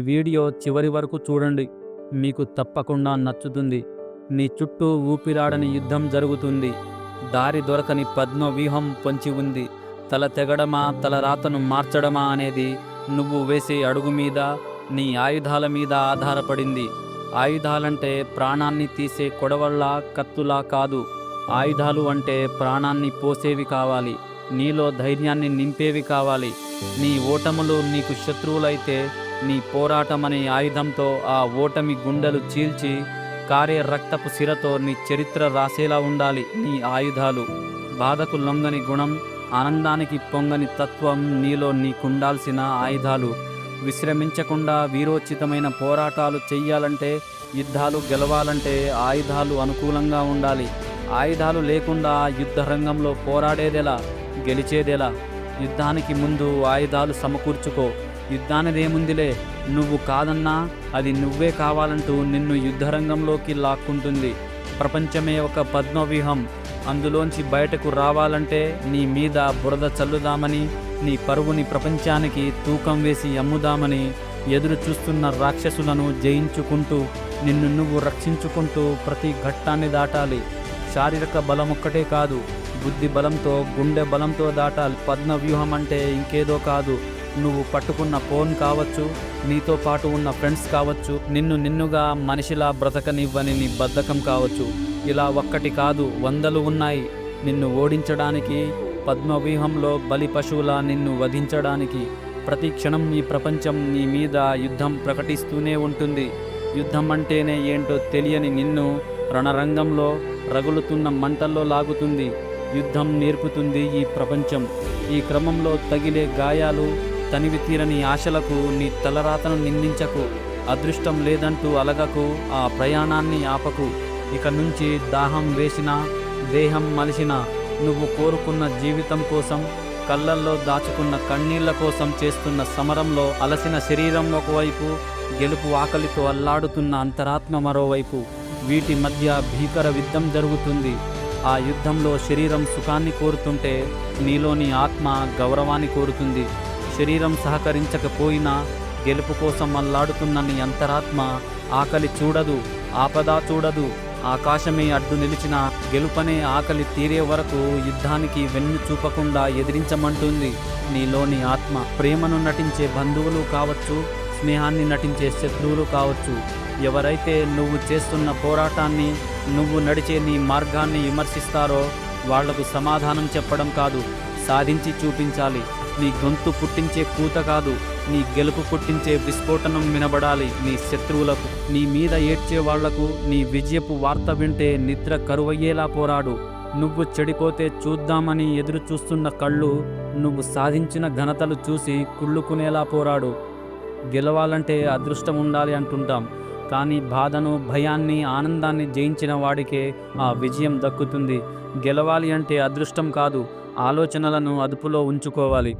Video చివరి వరకు చూడండి, మీకు తప్పకుండా నచ్చుతుంది. నీ చుట్టూ ఊపిరాడని యుద్ధం జరుగుతుంది. దారి దొరకని పద్మవ్యూహం పొంచి ఉంది. తల తెగడమా తలరాతను మార్చడమా అనేది నువ్వు వేసే అడుగు మీద, నీ ఆయుధాల మీద ఆధారపడింది. ఆయుధాలంటే ప్రాణాన్ని తీసే కొడవళ్ళ కత్తులా కాదు. ఆయుధాలు అంటే ప్రాణాన్ని పోసేవి కావాలి, నీలో ధైర్యాన్ని నింపేవి కావాలి. నీ ఓటములు నీకు శత్రువులైతే నీ పోరాటమనే ఆయుధంతో ఆ ఓటమి గుండెలు చీల్చి కారే రక్తపు సిరతో నీ చరిత్ర రాసేలా ఉండాలి నీ ఆయుధాలు. బాధకు లొంగని గుణం, ఆనందానికి పొంగని తత్వం నీలో నీకుండాల్సిన ఆయుధాలు. విశ్రమించకుండా వీరోచితమైన పోరాటాలు చెయ్యాలంటే, యుద్ధాలు గెలవాలంటే ఆయుధాలు అనుకూలంగా ఉండాలి. ఆయుధాలు లేకుండా యుద్ధ రంగంలో పోరాడేదెలా, గెలిచేదెలా? యుద్ధానికి ముందు ఆయుధాలు సమకూర్చుకో. యుద్ధానిదేముందిలే, నువ్వు కాదన్నా అది నువ్వే కావాలంటూ నిన్ను యుద్ధరంగంలోకి లాక్కుంటుంది. ప్రపంచమే ఒక పద్మవ్యూహం. అందులోంచి బయటకు రావాలంటే నీ మీద బురద చల్లుదామని, నీ పరువుని ప్రపంచానికి తూకం వేసి అమ్ముదామని ఎదురు చూస్తున్న రాక్షసులను జయించుకుంటూ, నిన్ను నువ్వు రక్షించుకుంటూ ప్రతి ఘట్టాన్ని దాటాలి. శారీరక బలమొక్కటే కాదు, బుద్ధి బలంతో, గుండె బలంతో దాటాలి. పద్మవ్యూహం అంటే ఇంకేదో కాదు. నువ్వు పట్టుకున్న ఫోన్ కావచ్చు, నీతో పాటు ఉన్న ఫ్రెండ్స్ కావచ్చు, నిన్నుగా మనిషిలా బ్రతకనివ్వని నీ బద్ధకం కావచ్చు. ఇలా ఒక్కటి కాదు, 100 ఉన్నాయి నిన్ను ఓడించడానికి, పద్మవ్యూహంలో బలి పశువులా నిన్ను వధించడానికి. ప్రతి క్షణం ఈ ప్రపంచం నీ మీద యుద్ధం ప్రకటిస్తూనే ఉంటుంది. యుద్ధం అంటేనే ఏంటో తెలియని నిన్ను రణరంగంలో రగులుతున్న మంటల్లో లాగుతుంది. యుద్ధం నేర్పుతుంది ఈ ప్రపంచం. ఈ క్రమంలో తగిలే గాయాలు, తనివి తీరని ఆశలకు నీ తలరాతను నిందించకు. అదృష్టం లేదంటూ అలగకు, ఆ ప్రయాణాన్ని ఆపకు. ఇక నుంచి దాహం వేసినా, దేహం మలిసినా, నువ్వు కోరుకున్న జీవితం కోసం, కళ్ళల్లో దాచుకున్న కన్నీళ్ల కోసం చేస్తున్న సమరంలో అలసిన శరీరం ఒకవైపు, గెలుపు ఆకలితో అల్లాడుతున్న అంతరాత్మ మరోవైపు. వీటి మధ్య భీకర యుద్ధం జరుగుతుంది. ఆ యుద్ధంలో శరీరం సుఖాన్ని కోరుతుంటే, నీలోని ఆత్మ గౌరవాన్ని కోరుతుంది. శరీరం సహకరించకపోయినా గెలుపు కోసం అల్లాడుతున్న నీ అంతరాత్మ ఆకలి చూడదు, ఆపద చూడదు. ఆకాశమే అడ్డు నిలిచిన గెలుపనే ఆకలి తీరే వరకు యుద్ధానికి వెన్ను చూపకుండా ఎదిరించమంటుంది నీలోని ఆత్మ. ప్రేమను నటించే బంధువులు కావచ్చు, స్నేహాన్ని నటించే శత్రువులు కావచ్చు. ఎవరైతే నువ్వు చేస్తున్న పోరాటాన్ని, నువ్వు నడిచే నీ మార్గాన్ని విమర్శిస్తారో వాళ్లకు సమాధానం చెప్పడం కాదు, సాధించి చూపించాలి. నీ గొంతు పుట్టించే కూత కాదు, నీ గెలుపు పుట్టించే విస్ఫోటనం వినబడాలి నీ శత్రువులకు. నీ మీద ఏడ్చే వాళ్లకు నీ విజయపు వార్త వింటే నిద్ర కరువయ్యేలా పోరాడు. నువ్వు చెడిపోతే చూద్దామని ఎదురు చూస్తున్న కళ్ళు నువ్వు సాధించిన ఘనతలు చూసి కుళ్ళుకునేలా పోరాడు. గెలవాలంటే అదృష్టం ఉండాలి అంటుంటాం, కానీ బాధను, భయాన్ని, ఆనందాన్ని జయించిన వాడికే ఆ విజయం దక్కుతుంది. గెలవాలి అంటే అదృష్టం కాదు, ఆలోచనలను అదుపులో ఉంచుకోవాలి.